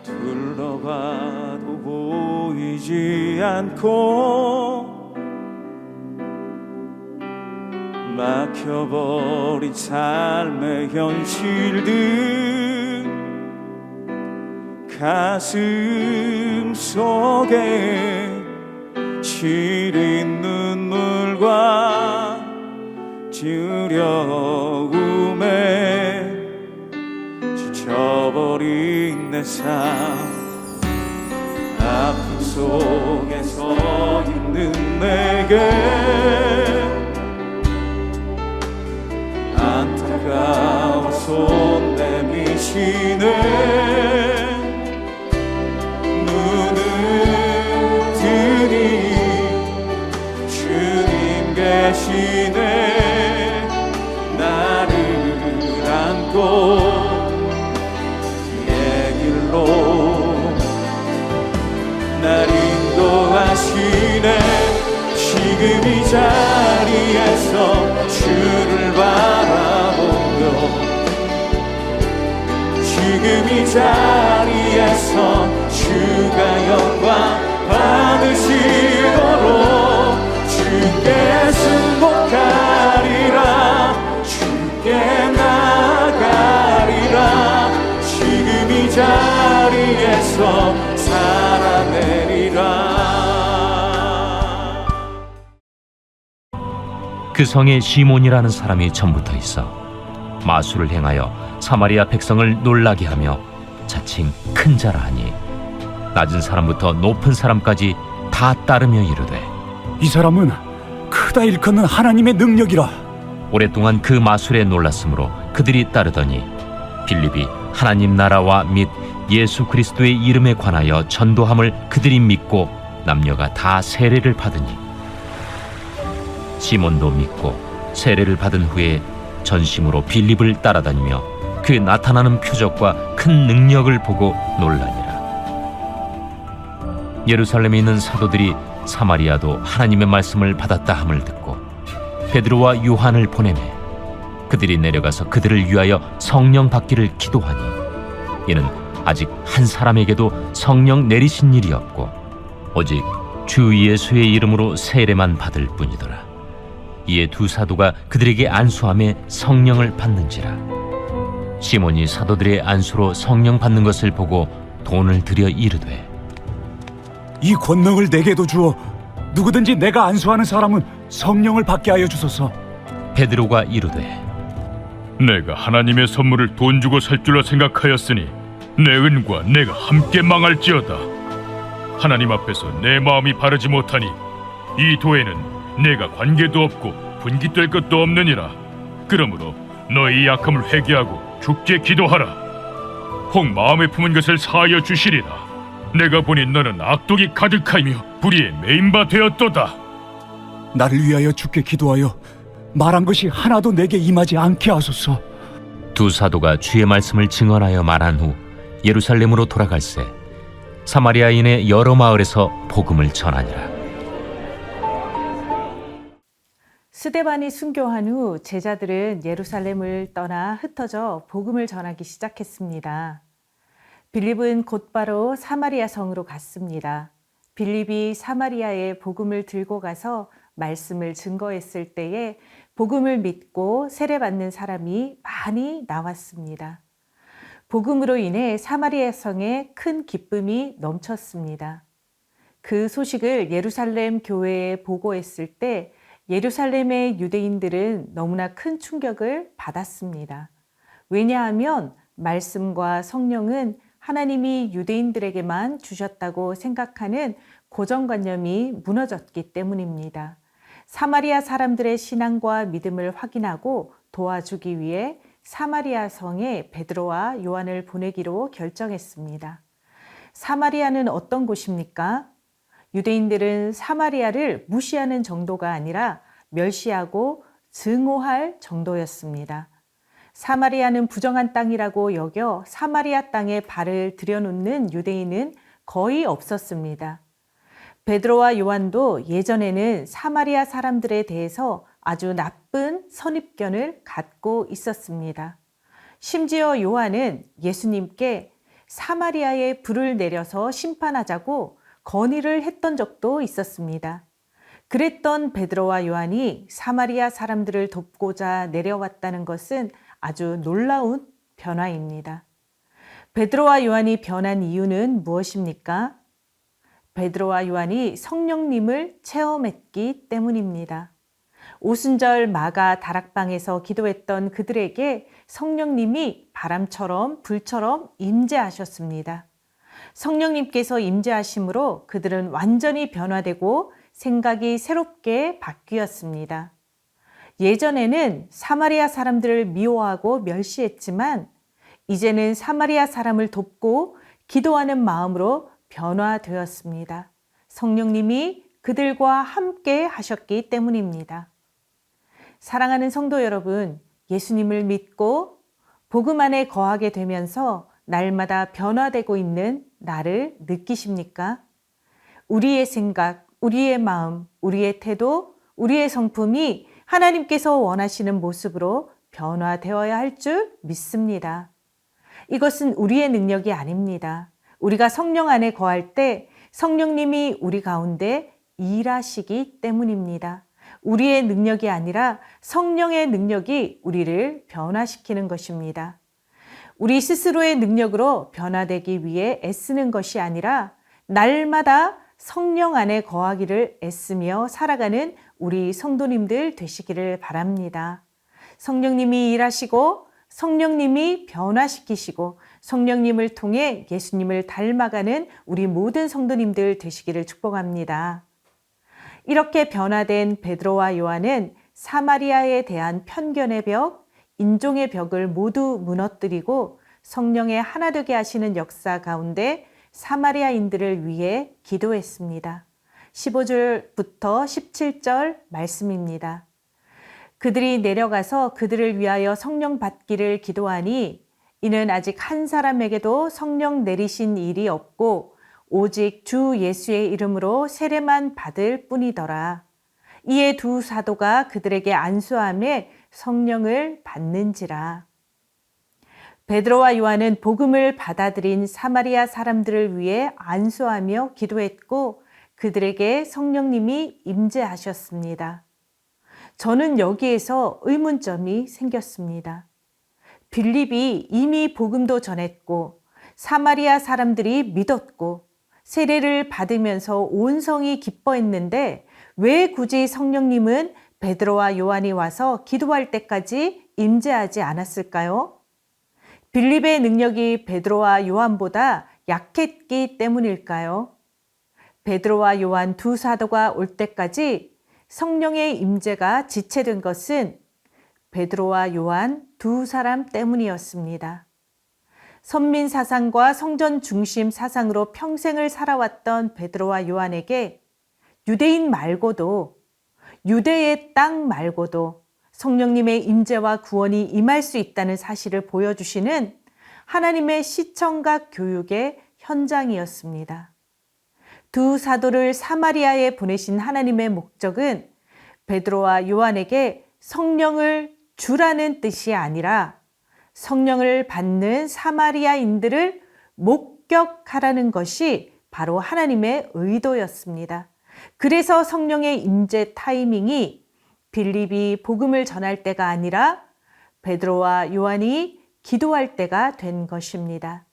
둘러봐도 보이지 않고 막혀버린 삶의 현실들 가슴 속에 시린 눈물과 두려움에 지쳐버린 내 삶 아픔 속에 서 있는 내게 안타까워 손 내미시네 눈을 뜨니 주님 계시네 나를 안고 날 인도하시네 지금 이 자리에서 주를 바라보며 지금 이 자리에서 주가 영광 받으시도록 주께 승복하리라 주께 나가리라 지금 이 자리에서 살아내리라. 그 성에 시몬이라는 사람이 전부터 있어 마술을 행하여 사마리아 백성을 놀라게 하며 자칭 큰 자라 하니 낮은 사람부터 높은 사람까지 다 따르며 이르되 이 사람은 크다 일컫는 하나님의 능력이라. 오랫동안 그 마술에 놀랐으므로 그들이 따르더니 빌립이 하나님 나라와 및 예수 그리스도의 이름에 관하여 전도함을 그들이 믿고 남녀가 다 세례를 받으니 시몬도 믿고 세례를 받은 후에 전심으로 빌립을 따라다니며 그 나타나는 표적과 큰 능력을 보고 놀라니라. 예루살렘에 있는 사도들이 사마리아도 하나님의 말씀을 받았다 함을 듣고 베드로와 요한을 보내매 그들이 내려가서 그들을 위하여 성령 받기를 기도하니 이는 아직 한 사람에게도 성령 내리신 일이 없고 오직 주 예수의 이름으로 세례만 받을 뿐이더라. 이에 두 사도가 그들에게 안수하며 성령을 받는지라. 시몬이 사도들의 안수로 성령 받는 것을 보고 돈을 들여 이르되 이 권능을 내게도 주어 누구든지 내가 안수하는 사람은 성령을 받게 하여 주소서. 베드로가 이르되 내가 하나님의 선물을 돈 주고 살 줄로 생각하였으니 내 은과 내가 함께 망할지어다. 하나님 앞에서 내 마음이 바르지 못하니 이 도에는 내가 관계도 없고 분깃될 것도 없느니라. 그러므로 너희 약함을 회개하고 주께 기도하라. 혹 마음에 품은 것을 사하여 주시리라. 내가 보니 너는 악독이 가득하며 불의에 매인 바 되었도다. 나를 위하여 주께 기도하여 말한 것이 하나도 내게 임하지 않게 하소서. 두 사도가 주의 말씀을 증언하여 말한 후 예루살렘으로 돌아갈새 사마리아인의 여러 마을에서 복음을 전하니라. 스데반이 순교한 후 제자들은 예루살렘을 떠나 흩어져 복음을 전하기 시작했습니다. 빌립은 곧바로 사마리아 성으로 갔습니다. 빌립이 사마리아에 복음을 들고 가서 말씀을 증거했을 때에 복음을 믿고 세례받는 사람이 많이 나왔습니다. 복음으로 인해 사마리아 성에 큰 기쁨이 넘쳤습니다. 그 소식을 예루살렘 교회에 보고했을 때 예루살렘의 유대인들은 너무나 큰 충격을 받았습니다. 왜냐하면 말씀과 성령은 하나님이 유대인들에게만 주셨다고 생각하는 고정관념이 무너졌기 때문입니다. 사마리아 사람들의 신앙과 믿음을 확인하고 도와주기 위해 사마리아 성에 베드로와 요한을 보내기로 결정했습니다. 사마리아는 어떤 곳입니까? 유대인들은 사마리아를 무시하는 정도가 아니라 멸시하고 증오할 정도였습니다. 사마리아는 부정한 땅이라고 여겨 사마리아 땅에 발을 들여놓는 유대인은 거의 없었습니다. 베드로와 요한도 예전에는 사마리아 사람들에 대해서 아주 나쁜 선입견을 갖고 있었습니다. 심지어 요한은 예수님께 사마리아에 불을 내려서 심판하자고 건의를 했던 적도 있었습니다. 그랬던 베드로와 요한이 사마리아 사람들을 돕고자 내려왔다는 것은 아주 놀라운 변화입니다. 베드로와 요한이 변한 이유는 무엇입니까? 베드로와 요한이 성령님을 체험했기 때문입니다. 오순절 마가 다락방에서 기도했던 그들에게 성령님이 바람처럼 불처럼 임재하셨습니다. 성령님께서 임재하심으로 그들은 완전히 변화되고 생각이 새롭게 바뀌었습니다. 예전에는 사마리아 사람들을 미워하고 멸시했지만 이제는 사마리아 사람을 돕고 기도하는 마음으로 변화되었습니다. 성령님이 그들과 함께 하셨기 때문입니다. 사랑하는 성도 여러분, 예수님을 믿고 복음 안에 거하게 되면서 날마다 변화되고 있는 나를 느끼십니까? 우리의 생각, 우리의 마음, 우리의 태도, 우리의 성품이 하나님께서 원하시는 모습으로 변화되어야 할 줄 믿습니다. 이것은 우리의 능력이 아닙니다. 우리가 성령 안에 거할 때 성령님이 우리 가운데 일하시기 때문입니다. 우리의 능력이 아니라 성령의 능력이 우리를 변화시키는 것입니다. 우리 스스로의 능력으로 변화되기 위해 애쓰는 것이 아니라 날마다 성령 안에 거하기를 애쓰며 살아가는 우리 성도님들 되시기를 바랍니다. 성령님이 일하시고 성령님이 변화시키시고 성령님을 통해 예수님을 닮아가는 우리 모든 성도님들 되시기를 축복합니다. 이렇게 변화된 베드로와 요한은 사마리아에 대한 편견의 벽, 인종의 벽을 모두 무너뜨리고 성령의 하나 되게 하시는 역사 가운데 사마리아인들을 위해 기도했습니다. 15절부터 17절 말씀입니다. 그들이 내려가서 그들을 위하여 성령 받기를 기도하니 이는 아직 한 사람에게도 성령 내리신 일이 없고 오직 주 예수의 이름으로 세례만 받을 뿐이더라. 이에 두 사도가 그들에게 안수하며 성령을 받는지라. 베드로와 요한은 복음을 받아들인 사마리아 사람들을 위해 안수하며 기도했고 그들에게 성령님이 임재하셨습니다. 저는 여기에서 의문점이 생겼습니다. 빌립이 이미 복음도 전했고 사마리아 사람들이 믿었고 세례를 받으면서 온 성이 기뻐했는데 왜 굳이 성령님은 베드로와 요한이 와서 기도할 때까지 임재하지 않았을까요? 빌립의 능력이 베드로와 요한보다 약했기 때문일까요? 베드로와 요한 두 사도가 올 때까지 성령의 임재가 지체된 것은 베드로와 요한 두 사람 때문이었습니다. 선민 사상과 성전 중심 사상으로 평생을 살아왔던 베드로와 요한에게 유대인 말고도 유대의 땅 말고도 성령님의 임재와 구원이 임할 수 있다는 사실을 보여주시는 하나님의 시청각 교육의 현장이었습니다. 두 사도를 사마리아에 보내신 하나님의 목적은 베드로와 요한에게 성령을 주라는 뜻이 아니라 성령을 받는 사마리아인들을 목격하라는 것이 바로 하나님의 의도였습니다. 그래서 성령의 임재 타이밍이 빌립이 복음을 전할 때가 아니라 베드로와 요한이 기도할 때가 된 것입니다.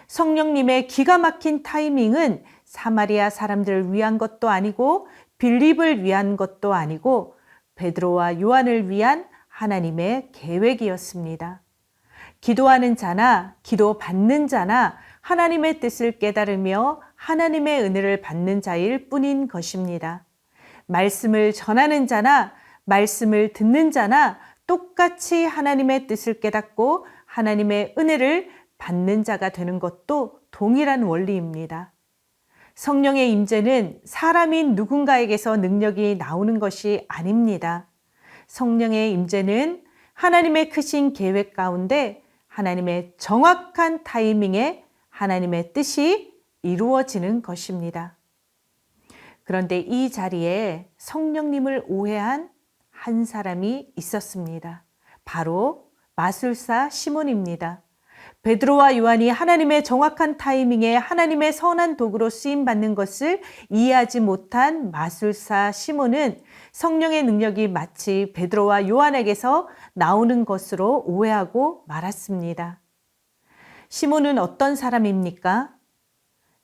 성령님의 기가 막힌 타이밍은 사마리아 사람들을 위한 것도 아니고 빌립을 위한 것도 아니고 베드로와 요한을 위한 하나님의 계획이었습니다. 기도하는 자나 기도 받는 자나 하나님의 뜻을 깨달으며 하나님의 은혜를 받는 자일 뿐인 것입니다. 말씀을 전하는 자나 말씀을 듣는 자나 똑같이 하나님의 뜻을 깨닫고 하나님의 은혜를 받는 자가 되는 것도 동일한 원리입니다. 성령의 임재는 사람인 누군가에게서 능력이 나오는 것이 아닙니다. 성령의 임재는 하나님의 크신 계획 가운데 하나님의 정확한 타이밍에 하나님의 뜻이 이루어지는 것입니다. 그런데 이 자리에 성령님을 오해한 한 사람이 있었습니다. 바로 마술사 시몬입니다. 베드로와 요한이 하나님의 정확한 타이밍에 하나님의 선한 도구로 쓰임받는 것을 이해하지 못한 마술사 시몬은 성령의 능력이 마치 베드로와 요한에게서 나오는 것으로 오해하고 말았습니다. 시몬은 어떤 사람입니까?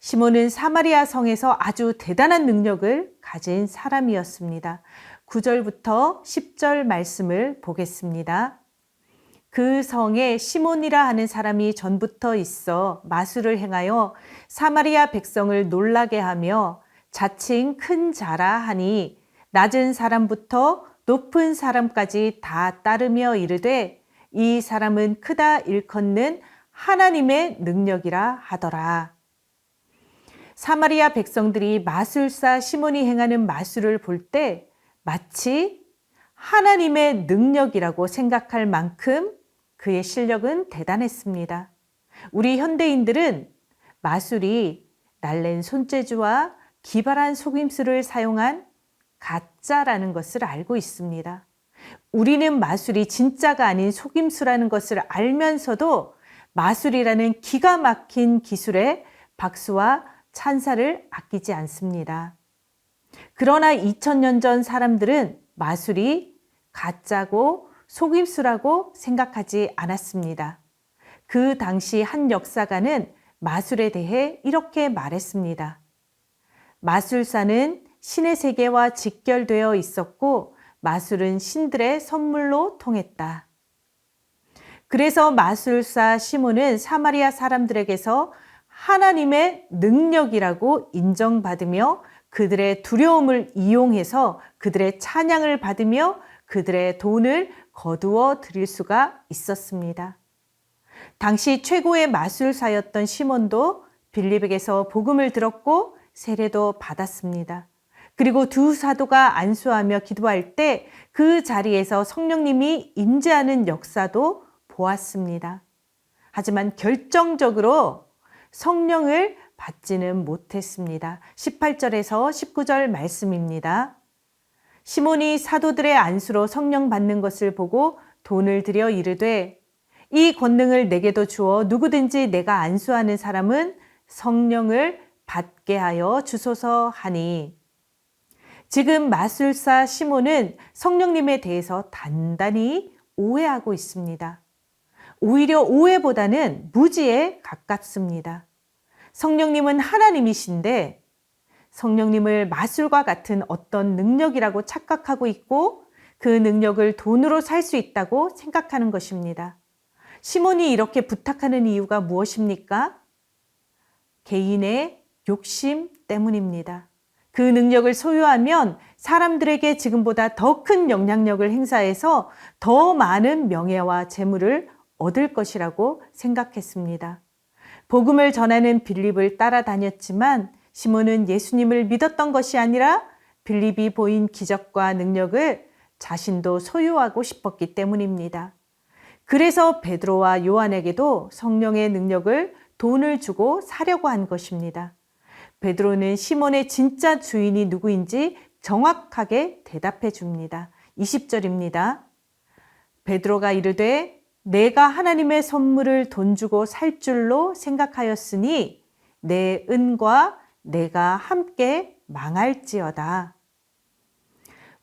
시몬은 사마리아 성에서 아주 대단한 능력을 가진 사람이었습니다. 9절부터 10절 말씀을 보겠습니다. 그 성에 시몬이라 하는 사람이 전부터 있어 마술을 행하여 사마리아 백성을 놀라게 하며 자칭 큰 자라 하니 낮은 사람부터 높은 사람까지 다 따르며 이르되 이 사람은 크다 일컫는 하나님의 능력이라 하더라. 사마리아 백성들이 마술사 시몬이 행하는 마술을 볼 때 마치 하나님의 능력이라고 생각할 만큼 그의 실력은 대단했습니다. 우리 현대인들은 마술이 날랜 손재주와 기발한 속임수를 사용한 가짜라는 것을 알고 있습니다. 우리는 마술이 진짜가 아닌 속임수라는 것을 알면서도 마술이라는 기가 막힌 기술에 박수와 찬사를 아끼지 않습니다. 그러나 2000년 전 사람들은 마술이 가짜고 속임수라고 생각하지 않았습니다. 그 당시 한 역사가는 마술에 대해 이렇게 말했습니다. 마술사는 신의 세계와 직결되어 있었고 마술은 신들의 선물로 통했다. 그래서 마술사 시몬은 사마리아 사람들에게서 하나님의 능력이라고 인정받으며 그들의 두려움을 이용해서 그들의 찬양을 받으며 그들의 돈을 거두어 드릴 수가 있었습니다. 당시 최고의 마술사였던 시몬도 빌립에게서 복음을 들었고 세례도 받았습니다. 그리고 두 사도가 안수하며 기도할 때 그 자리에서 성령님이 임재하는 역사도 보았습니다. 하지만 결정적으로 성령을 받지는 못했습니다. 18절에서 19절 말씀입니다. 시몬이 사도들의 안수로 성령 받는 것을 보고 돈을 들여 이르되 이 권능을 내게도 주어 누구든지 내가 안수하는 사람은 성령을 받게 하여 주소서 하니. 지금 마술사 시몬은 성령님에 대해서 단단히 오해하고 있습니다. 오히려 오해보다는 무지에 가깝습니다. 성령님은 하나님이신데 성령님을 마술과 같은 어떤 능력이라고 착각하고 있고 그 능력을 돈으로 살 수 있다고 생각하는 것입니다. 시몬이 이렇게 부탁하는 이유가 무엇입니까? 개인의 욕심 때문입니다. 그 능력을 소유하면 사람들에게 지금보다 더 큰 영향력을 행사해서 더 많은 명예와 재물을 얻을 것이라고 생각했습니다. 복음을 전하는 빌립을 따라다녔지만 시몬은 예수님을 믿었던 것이 아니라 빌립이 보인 기적과 능력을 자신도 소유하고 싶었기 때문입니다. 그래서 베드로와 요한에게도 성령의 능력을 돈을 주고 사려고 한 것입니다. 베드로는 시몬의 진짜 주인이 누구인지 정확하게 대답해 줍니다. 20절입니다. 베드로가 이르되 내가 하나님의 선물을 돈 주고 살 줄로 생각하였으니 내 은과 내가 함께 망할지어다.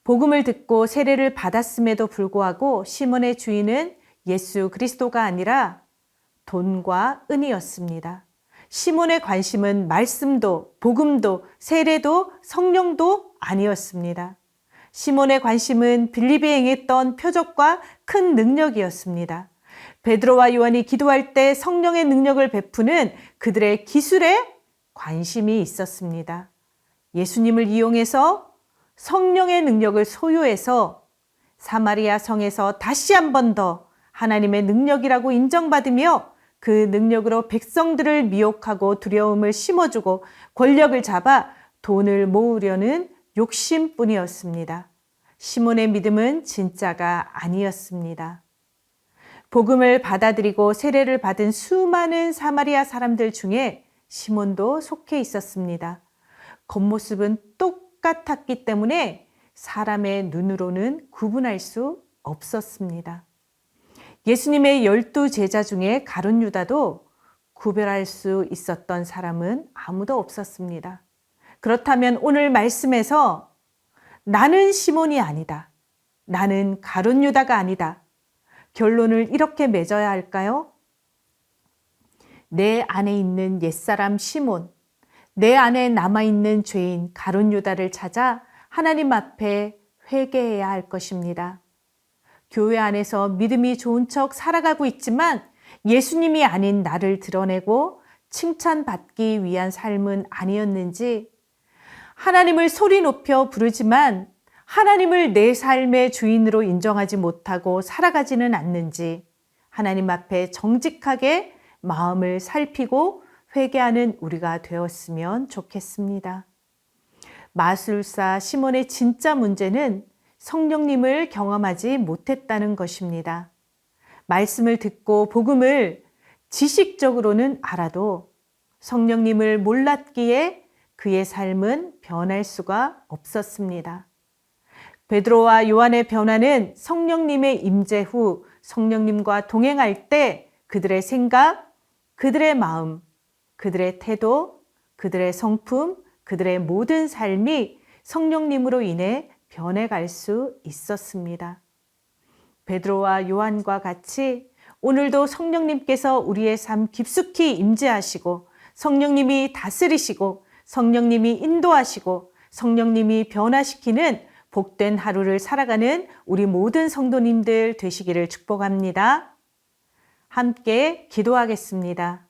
복음을 듣고 세례를 받았음에도 불구하고 시몬의 주인은 예수 그리스도가 아니라 돈과 은이었습니다. 시몬의 관심은 말씀도 복음도 세례도 성령도 아니었습니다. 시몬의 관심은 빌립이 행했던 표적과 큰 능력이었습니다. 베드로와 요한이 기도할 때 성령의 능력을 베푸는 그들의 기술에 관심이 있었습니다. 예수님을 이용해서 성령의 능력을 소유해서 사마리아 성에서 다시 한 번 더 하나님의 능력이라고 인정받으며 그 능력으로 백성들을 미혹하고 두려움을 심어주고 권력을 잡아 돈을 모으려는 욕심뿐이었습니다. 시몬의 믿음은 진짜가 아니었습니다. 복음을 받아들이고 세례를 받은 수많은 사마리아 사람들 중에 시몬도 속해 있었습니다. 겉모습은 똑같았기 때문에 사람의 눈으로는 구분할 수 없었습니다. 예수님의 12 제자 중에 가룟 유다도 구별할 수 있었던 사람은 아무도 없었습니다. 그렇다면 오늘 말씀에서 나는 시몬이 아니다. 나는 가룟 유다가 아니다. 결론을 이렇게 맺어야 할까요? 내 안에 있는 옛사람 시몬, 내 안에 남아있는 죄인 가룟 유다를 찾아 하나님 앞에 회개해야 할 것입니다. 교회 안에서 믿음이 좋은 척 살아가고 있지만 예수님이 아닌 나를 드러내고 칭찬받기 위한 삶은 아니었는지, 하나님을 소리 높여 부르지만 하나님을 내 삶의 주인으로 인정하지 못하고 살아가지는 않는지 하나님 앞에 정직하게 마음을 살피고 회개하는 우리가 되었으면 좋겠습니다. 마술사 시몬의 진짜 문제는 성령님을 경험하지 못했다는 것입니다. 말씀을 듣고 복음을 지식적으로는 알아도 성령님을 몰랐기에 그의 삶은 변할 수가 없었습니다. 베드로와 요한의 변화는 성령님의 임재 후 성령님과 동행할 때 그들의 생각, 그들의 마음, 그들의 태도, 그들의 성품, 그들의 모든 삶이 성령님으로 인해 변해갈 수 있었습니다. 베드로와 요한과 같이 오늘도 성령님께서 우리의 삶 깊숙이 임재하시고 성령님이 다스리시고 성령님이 인도하시고 성령님이 변화시키는 복된 하루를 살아가는 우리 모든 성도님들 되시기를 축복합니다. 함께 기도하겠습니다.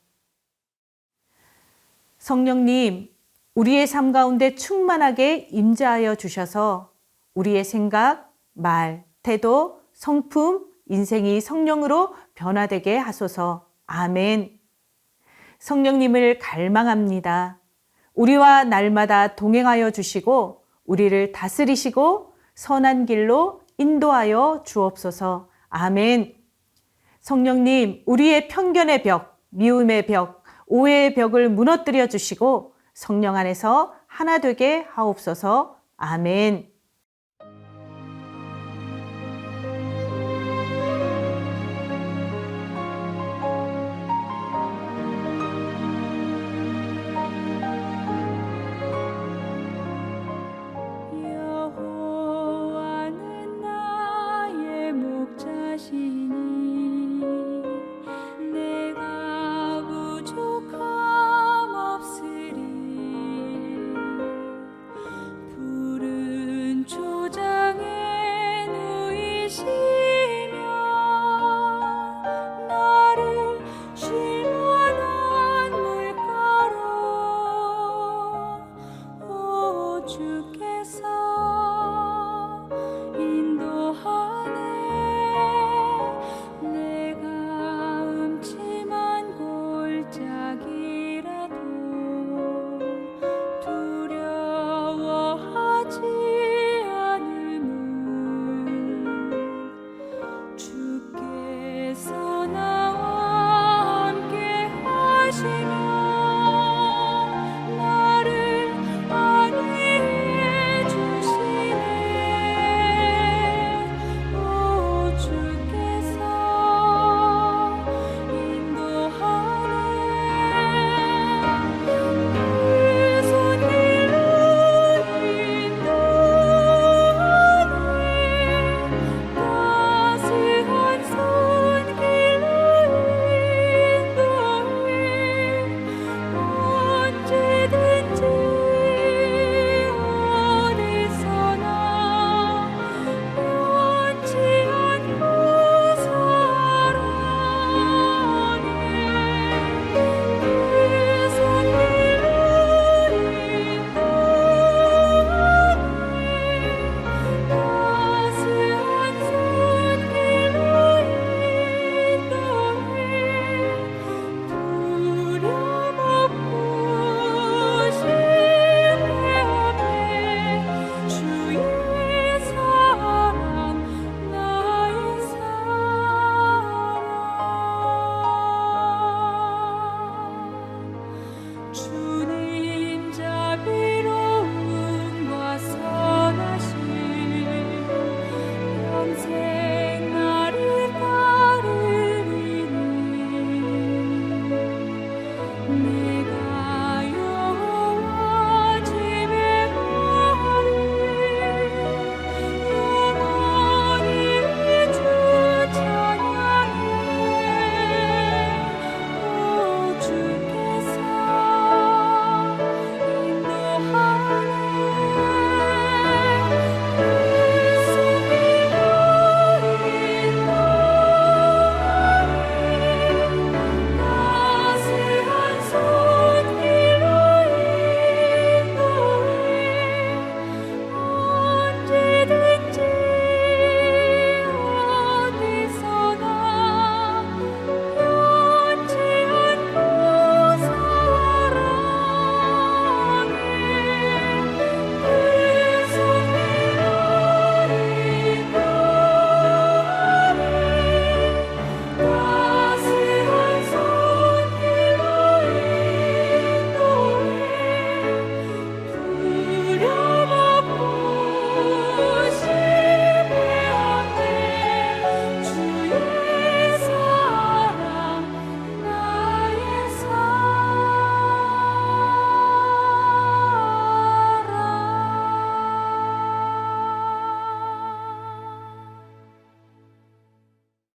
성령님, 우리의 삶 가운데 충만하게 임재하여 주셔서 우리의 생각, 말, 태도, 성품, 인생이 성령으로 변화되게 하소서. 아멘. 성령님을 갈망합니다. 우리와 날마다 동행하여 주시고 우리를 다스리시고 선한 길로 인도하여 주옵소서. 아멘. 성령님, 우리의 편견의 벽, 미움의 벽, 오해의 벽을 무너뜨려 주시고 성령 안에서 하나 되게 하옵소서. 아멘.